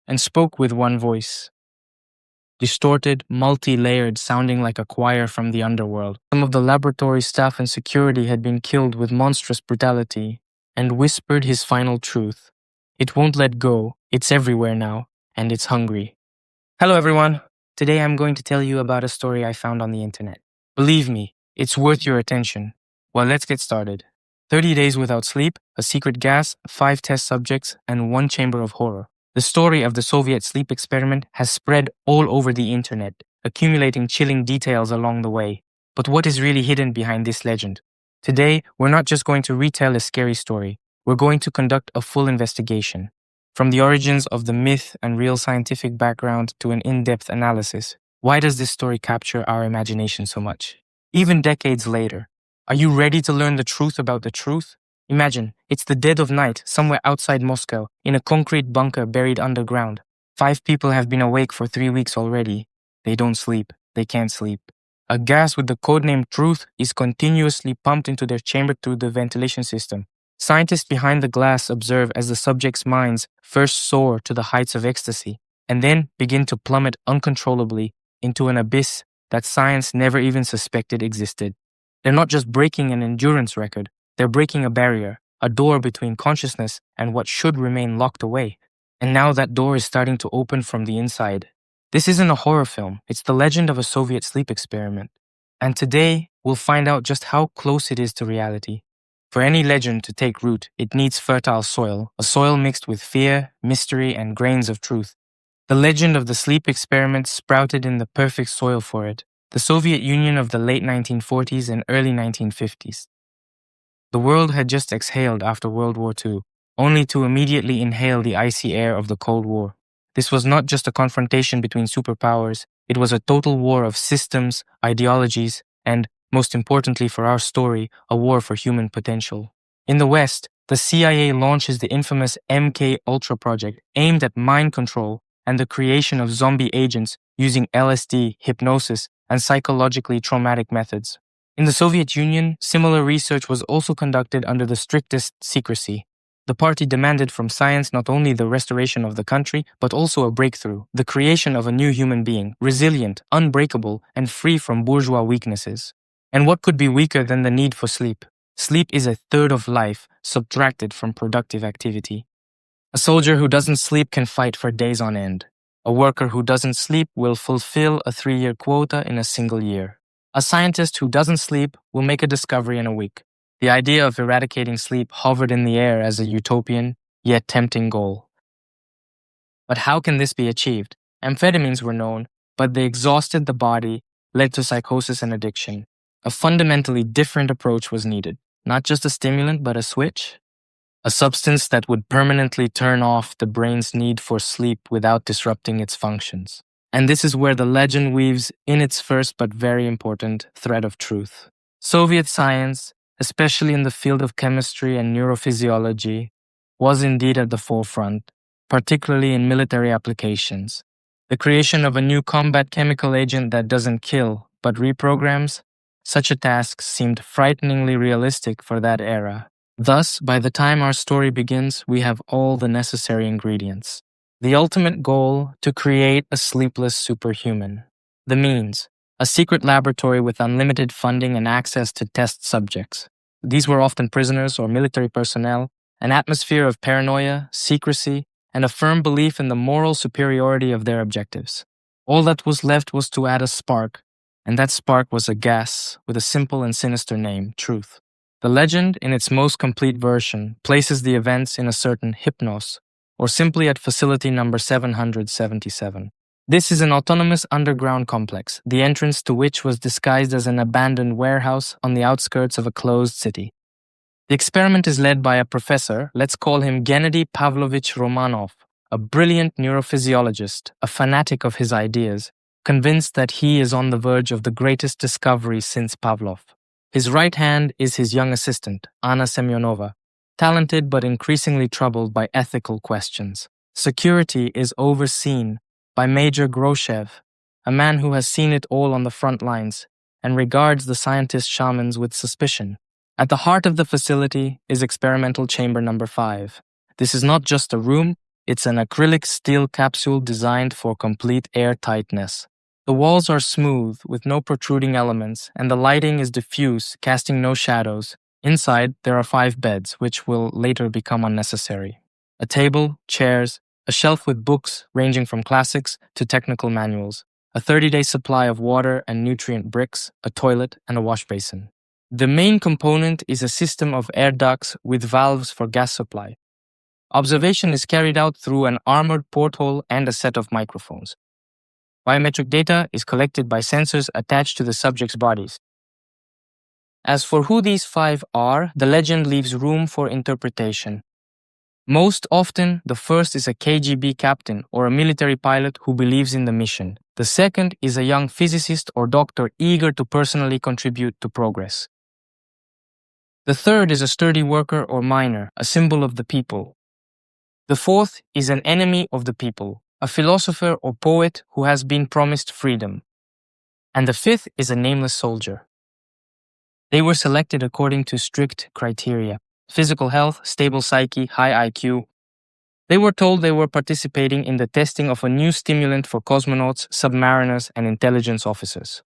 and spoke with one voice. Distorted, multi-layered, sounding like a choir from the underworld. Some of the laboratory staff and security had been killed with monstrous brutality, and whispered his final truth. It won't let go, it's everywhere now, and it's hungry. Hello everyone, today I'm going to tell you about a story I found on the internet. Believe me, it's worth your attention. Well, let's get started. 30 days without sleep, a secret gas, 5 test subjects, and 1 chamber of horror. The story of the Soviet sleep experiment has spread all over the internet, accumulating chilling details along the way. But what is really hidden behind this legend? Today, we're not just going to retell a scary story, we're going to conduct a full investigation. From the origins of the myth and real scientific background to an in-depth analysis, why does this story capture our imagination so much? Even decades later, are you ready to learn the truth about the truth? Imagine, it's the dead of night, somewhere outside Moscow, in a concrete bunker buried underground. 5 people have been awake for 3 weeks already. They don't sleep. They can't sleep. A gas with the codenamed truth is continuously pumped into their chamber through the ventilation system. Scientists behind the glass observe as the subjects' minds first soar to the heights of ecstasy, and then begin to plummet uncontrollably into an abyss that science never even suspected existed. They're not just breaking an endurance record, they're breaking a barrier, a door between consciousness and what should remain locked away. And now that door is starting to open from the inside. This isn't a horror film, it's the legend of a Soviet sleep experiment. And today, we'll find out just how close it is to reality. For any legend to take root, it needs fertile soil, a soil mixed with fear, mystery, and grains of truth. The legend of the sleep experiment sprouted in the perfect soil for it, the Soviet Union of the late 1940s and early 1950s. The world had just exhaled after World War II, only to immediately inhale the icy air of the Cold War. This was not just a confrontation between superpowers, it was a total war of systems, ideologies, and, most importantly for our story, a war for human potential. In the West, the CIA launches the infamous MK-Ultra project aimed at mind control and the creation of zombie agents using LSD, hypnosis, and psychologically traumatic methods. In the Soviet Union, similar research was also conducted under the strictest secrecy. The party demanded from science not only the restoration of the country, but also a breakthrough, the creation of a new human being, resilient, unbreakable, and free from bourgeois weaknesses. And what could be weaker than the need for sleep? Sleep is a third of life, subtracted from productive activity. A soldier who doesn't sleep can fight for days on end. A worker who doesn't sleep will fulfill a 3-year quota in a single year. A scientist who doesn't sleep will make a discovery in a week. The idea of eradicating sleep hovered in the air as a utopian, yet tempting goal. But how can this be achieved? Amphetamines were known, but they exhausted the body, led to psychosis and addiction. A fundamentally different approach was needed. Not just a stimulant, but a switch. A substance that would permanently turn off the brain's need for sleep without disrupting its functions. And this is where the legend weaves in its first but very important thread of truth. Soviet science, especially in the field of chemistry and neurophysiology, was indeed at the forefront, particularly in military applications. The creation of a new combat chemical agent that doesn't kill, but reprograms, such a task seemed frighteningly realistic for that era. Thus, by the time our story begins, we have all the necessary ingredients. The ultimate goal, to create a sleepless superhuman. The means, a secret laboratory with unlimited funding and access to test subjects. These were often prisoners or military personnel, an atmosphere of paranoia, secrecy, and a firm belief in the moral superiority of their objectives. All that was left was to add a spark, and that spark was a gas with a simple and sinister name, truth. The legend, in its most complete version, places the events in a certain hypnos, or simply at facility number 777. This is an autonomous underground complex, the entrance to which was disguised as an abandoned warehouse on the outskirts of a closed city. The experiment is led by a professor, let's call him Gennady Pavlovich Romanov, a brilliant neurophysiologist, a fanatic of his ideas, convinced that he is on the verge of the greatest discovery since Pavlov. His right hand is his young assistant, Anna Semyonova, talented but increasingly troubled by ethical questions. Security is overseen by Major Groshev, a man who has seen it all on the front lines and regards the scientist shamans with suspicion. At the heart of the facility is experimental chamber number 5. This is not just a room, It's an acrylic steel capsule designed for complete airtightness. The walls are smooth, with no protruding elements, and the lighting is diffuse, casting no shadows. Inside, there are 5 beds, which will later become unnecessary. A table, chairs, a shelf with books ranging from classics to technical manuals, a 30-day supply of water and nutrient bricks, a toilet, and a wash basin. The main component is a system of air ducts with valves for gas supply. Observation is carried out through an armored porthole and a set of microphones. Biometric data is collected by sensors attached to the subjects' bodies. As for who these 5 are, the legend leaves room for interpretation. Most often, the first is a KGB captain or a military pilot who believes in the mission. The second is a young physicist or doctor eager to personally contribute to progress. The third is a sturdy worker or miner, a symbol of the people. The fourth is an enemy of the people, a philosopher or poet who has been promised freedom. And the fifth is a nameless soldier. They were selected according to strict criteria: physical health, stable psyche, high IQ. They were told they were participating in the testing of a new stimulant for cosmonauts, submariners, and intelligence officers.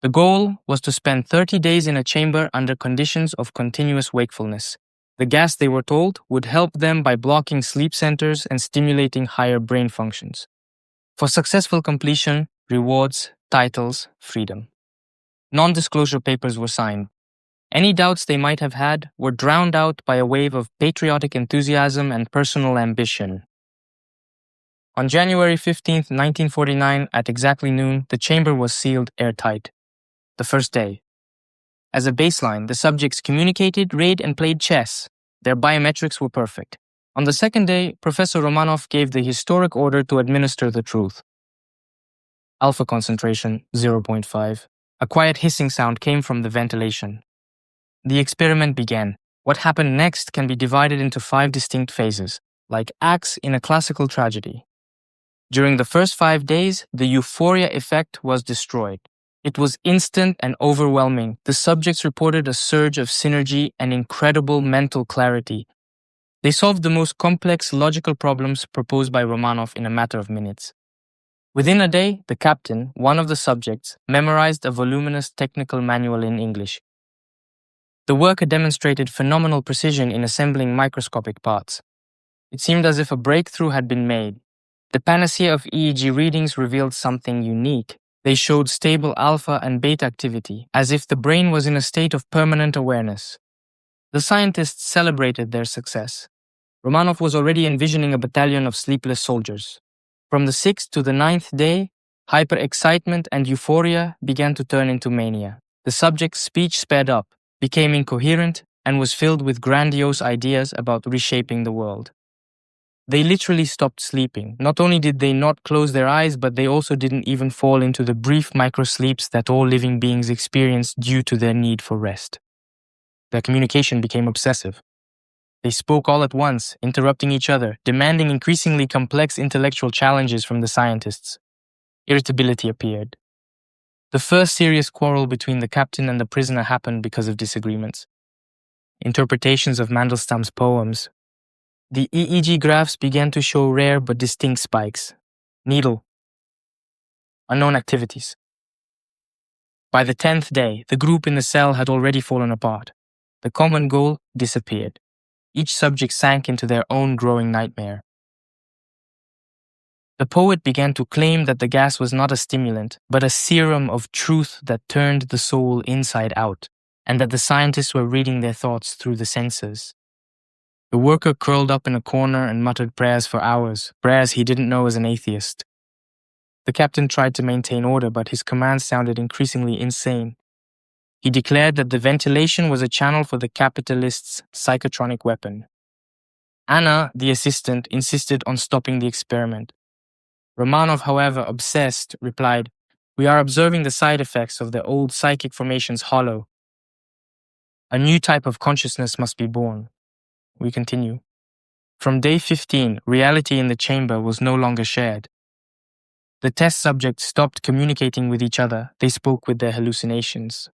The goal was to spend 30 days in a chamber under conditions of continuous wakefulness. The gas, they were told, would help them by blocking sleep centers and stimulating higher brain functions. For successful completion, rewards, titles, freedom. Non-disclosure papers were signed. Any doubts they might have had were drowned out by a wave of patriotic enthusiasm and personal ambition. On January 15, 1949, at exactly noon, the chamber was sealed airtight. The first day. As a baseline, the subjects communicated, read, and played chess. Their biometrics were perfect. On the second day, Professor Romanov gave the historic order to administer the truth. Alpha concentration, 0.5. A quiet hissing sound came from the ventilation. The experiment began. What happened next can be divided into 5 distinct phases, like acts in a classical tragedy. During the first 5 days, the euphoria effect was destroyed. It was instant and overwhelming. The subjects reported a surge of synergy and incredible mental clarity. They solved the most complex logical problems proposed by Romanov in a matter of minutes. Within a day, the captain, one of the subjects, memorized a voluminous technical manual in English. The worker demonstrated phenomenal precision in assembling microscopic parts. It seemed as if a breakthrough had been made. The panacea of EEG readings revealed something unique. They showed stable alpha and beta activity, as if the brain was in a state of permanent awareness. The scientists celebrated their success. Romanov was already envisioning a battalion of sleepless soldiers. From the 6th to the 9th day, hyper-excitement and euphoria began to turn into mania. The subject's speech sped up, became incoherent, and was filled with grandiose ideas about reshaping the world. They literally stopped sleeping. Not only did they not close their eyes, but they also didn't even fall into the brief microsleeps that all living beings experience due to their need for rest. Their communication became obsessive. They spoke all at once, interrupting each other, demanding increasingly complex intellectual challenges from the scientists. Irritability appeared. The first serious quarrel between the captain and the prisoner happened because of disagreements. Interpretations of Mandelstam's poems. The EEG graphs began to show rare but distinct spikes. Needle. Unknown activities. By the 10th day, the group in the cell had already fallen apart. The common goal disappeared. Each subject sank into their own growing nightmare. The poet began to claim that the gas was not a stimulant, but a serum of truth that turned the soul inside out, and that the scientists were reading their thoughts through the senses. The worker curled up in a corner and muttered prayers for hours, prayers he didn't know as an atheist. The captain tried to maintain order, but his commands sounded increasingly insane. He declared that the ventilation was a channel for the capitalist's psychotronic weapon. Anna, the assistant, insisted on stopping the experiment. Romanov, however, obsessed, replied, "We are observing the side effects of the old psychic formations hollow. A new type of consciousness must be born." We continue. From day 15, reality in the chamber was no longer shared. The test subjects stopped communicating with each other. They spoke with their hallucinations.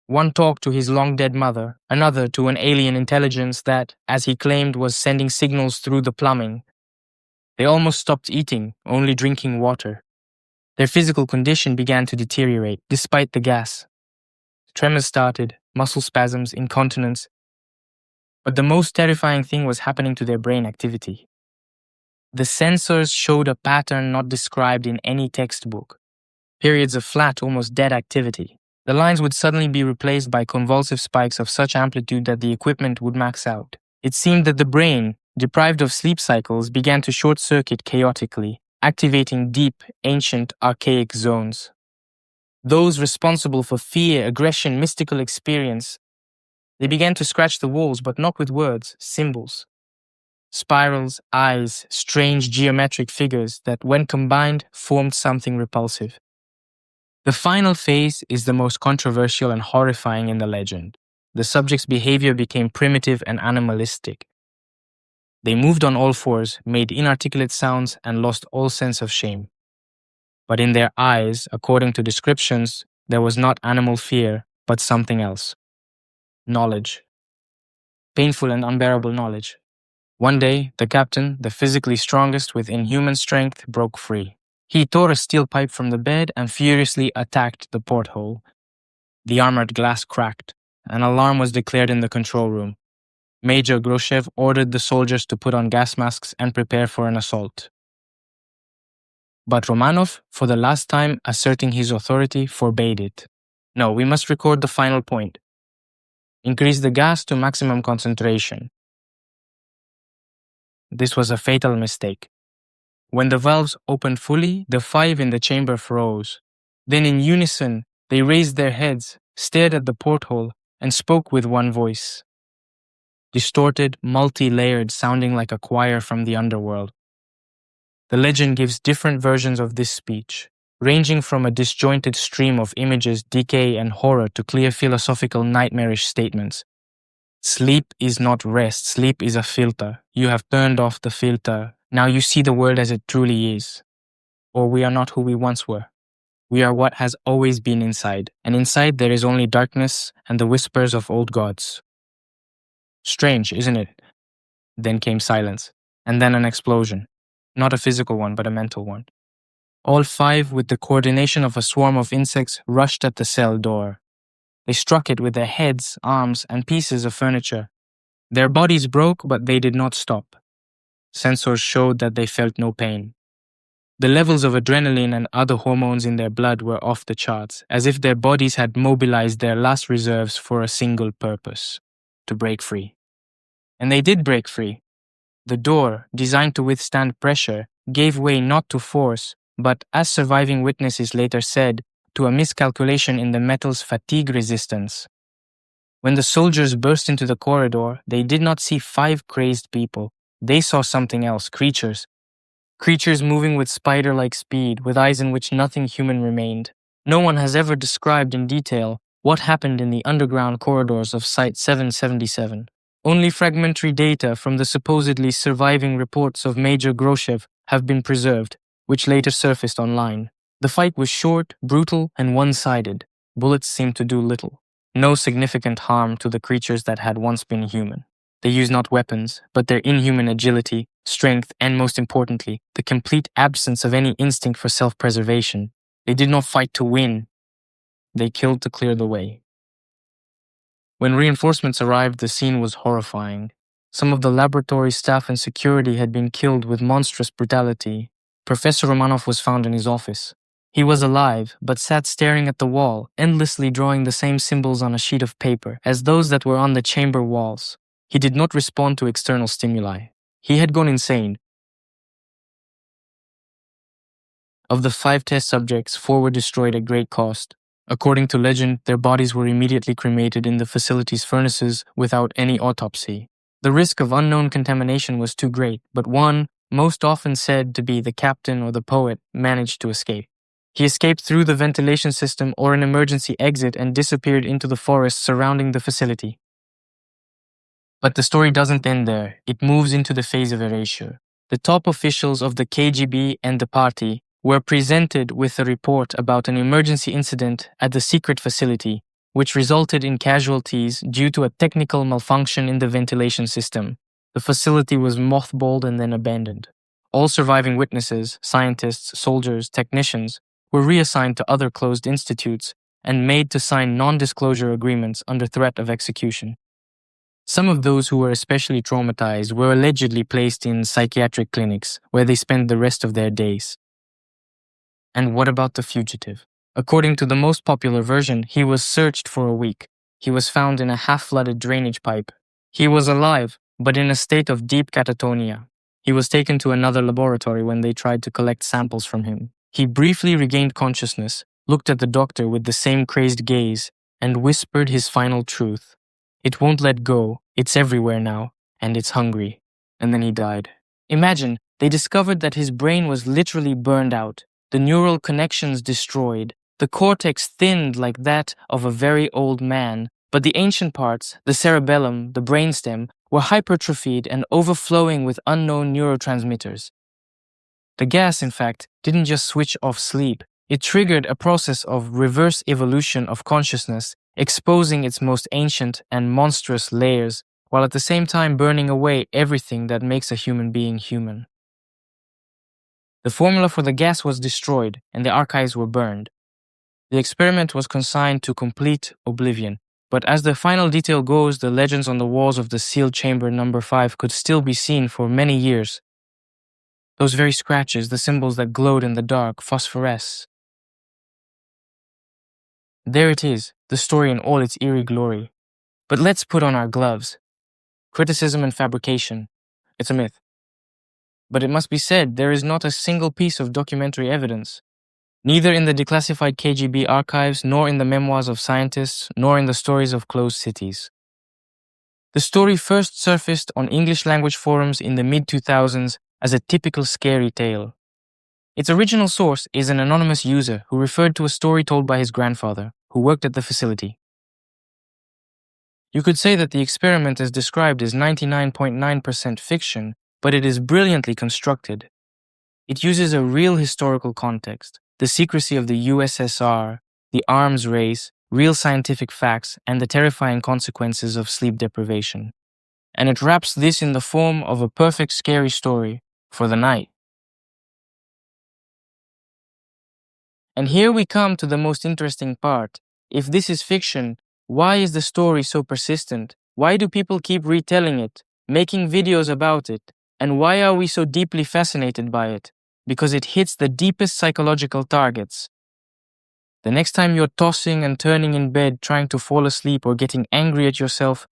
One talked to his long-dead mother, another to an alien intelligence that, as he claimed, was sending signals through the plumbing. They almost stopped eating, only drinking water. Their physical condition began to deteriorate, despite the gas. Tremors started, muscle spasms, incontinence. But the most terrifying thing was happening to their brain activity. The sensors showed a pattern not described in any textbook. Periods of flat, almost dead activity. The lines would suddenly be replaced by convulsive spikes of such amplitude that the equipment would max out. It seemed that the brain, deprived of sleep cycles, began to short-circuit chaotically, activating deep, ancient, archaic zones. Those responsible for fear, aggression, mystical experience. They began to scratch the walls, but not with words, symbols. Spirals, eyes, strange geometric figures that, when combined, formed something repulsive. The final phase is the most controversial and horrifying in the legend. The subject's behavior became primitive and animalistic. They moved on all fours, made inarticulate sounds, and lost all sense of shame. But in their eyes, according to descriptions, there was not animal fear, but something else. Knowledge. Painful and unbearable knowledge. One day, the captain, the physically strongest with inhuman strength, broke free. He tore a steel pipe from the bed and furiously attacked the porthole. The armored glass cracked. An alarm was declared in the control room. Major Groshev ordered the soldiers to put on gas masks and prepare for an assault. But Romanov, for the last time asserting his authority, forbade it. No, we must record the final point. Increase the gas to maximum concentration. This was a fatal mistake. When the valves opened fully, the 5 in the chamber froze. Then in unison, they raised their heads, stared at the porthole, and spoke with one voice. Distorted, multi-layered, sounding like a choir from the underworld. The legend gives different versions of this speech, ranging from a disjointed stream of images, decay, and horror to clear philosophical nightmarish statements. Sleep is not rest, sleep is a filter. You have turned off the filter. Now you see the world as it truly is. Or we are not who we once were. We are what has always been inside, and inside there is only darkness and the whispers of old gods. Strange, isn't it? Then came silence, and then an explosion. Not a physical one, but a mental one. All 5, with the coordination of a swarm of insects, rushed at the cell door. They struck it with their heads, arms, and pieces of furniture. Their bodies broke, but they did not stop. Sensors showed that they felt no pain. The levels of adrenaline and other hormones in their blood were off the charts, as if their bodies had mobilized their last reserves for a single purpose: to break free. And they did break free. The door, designed to withstand pressure, gave way not to force, but, as surviving witnesses later said, to a miscalculation in the metal's fatigue resistance. When the soldiers burst into the corridor, they did not see 5 crazed people. They saw something else, creatures. Creatures moving with spider-like speed, with eyes in which nothing human remained. No one has ever described in detail what happened in the underground corridors of Site 777. Only fragmentary data from the supposedly surviving reports of Major Groshev have been preserved, which later surfaced online. The fight was short, brutal, and one-sided. Bullets seemed to do little. No significant harm to the creatures that had once been human. They used not weapons, but their inhuman agility, strength, and most importantly, the complete absence of any instinct for self-preservation. They did not fight to win. They killed to clear the way. When reinforcements arrived, the scene was horrifying. Some of the laboratory staff and security had been killed with monstrous brutality. Professor Romanov was found in his office. He was alive, but sat staring at the wall, endlessly drawing the same symbols on a sheet of paper as those that were on the chamber walls. He did not respond to external stimuli. He had gone insane. Of the 5 test subjects, 4 were destroyed at great cost. According to legend, their bodies were immediately cremated in the facility's furnaces without any autopsy. The risk of unknown contamination was too great, but one, most often said to be the captain or the poet, managed to escape. He escaped through the ventilation system or an emergency exit and disappeared into the forest surrounding the facility. But the story doesn't end there. It moves into the phase of erasure. The top officials of the KGB and the party were presented with a report about an emergency incident at the secret facility, which resulted in casualties due to a technical malfunction in the ventilation system. The facility was mothballed and then abandoned. All surviving witnesses, scientists, soldiers, technicians, were reassigned to other closed institutes and made to sign non-disclosure agreements under threat of execution. Some of those who were especially traumatized were allegedly placed in psychiatric clinics where they spent the rest of their days. And what about the fugitive? According to the most popular version, he was searched for a week. He was found in a half-flooded drainage pipe. He was alive, but in a state of deep catatonia. He was taken to another laboratory when they tried to collect samples from him. He briefly regained consciousness, looked at the doctor with the same crazed gaze, and whispered his final truth. It won't let go, it's everywhere now, and it's hungry. And then he died. Imagine, they discovered that his brain was literally burned out, the neural connections destroyed, the cortex thinned like that of a very old man, but the ancient parts, the cerebellum, the brainstem, were hypertrophied and overflowing with unknown neurotransmitters. The gas, in fact, didn't just switch off sleep. It triggered a process of reverse evolution of consciousness, exposing its most ancient and monstrous layers, while at the same time burning away everything that makes a human being human. The formula for the gas was destroyed, and the archives were burned. The experiment was consigned to complete oblivion, but as the final detail goes, the legends on the walls of the sealed chamber number 5 could still be seen for many years. Those very scratches, the symbols that glowed in the dark, phosphoresce. There it is, the story in all its eerie glory. But let's put on our gloves. Criticism and fabrication. It's a myth. But it must be said, there is not a single piece of documentary evidence, neither in the declassified KGB archives, nor in the memoirs of scientists, nor in the stories of closed cities. The story first surfaced on English-language forums in the mid-2000s as a typical scary tale. Its original source is an anonymous user who referred to a story told by his grandfather, who worked at the facility. You could say that the experiment as described is 99.9% fiction, but it is brilliantly constructed. It uses a real historical context, the secrecy of the USSR, the arms race, real scientific facts, and the terrifying consequences of sleep deprivation. And it wraps this in the form of a perfect scary story for the night. And here we come to the most interesting part. If this is fiction, why is the story so persistent? Why do people keep retelling it, making videos about it? And why are we so deeply fascinated by it? Because it hits the deepest psychological targets. The next time you're tossing and turning in bed trying to fall asleep or getting angry at yourself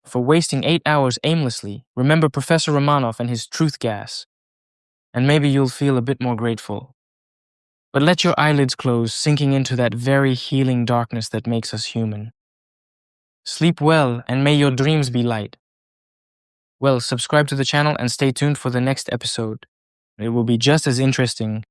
for wasting 8 hours aimlessly, remember Professor Romanov and his truth gas. And maybe you'll feel a bit more grateful. But let your eyelids close, sinking into that very healing darkness that makes us human. Sleep well, and may your dreams be light. Well, subscribe to the channel and stay tuned for the next episode. It will be just as interesting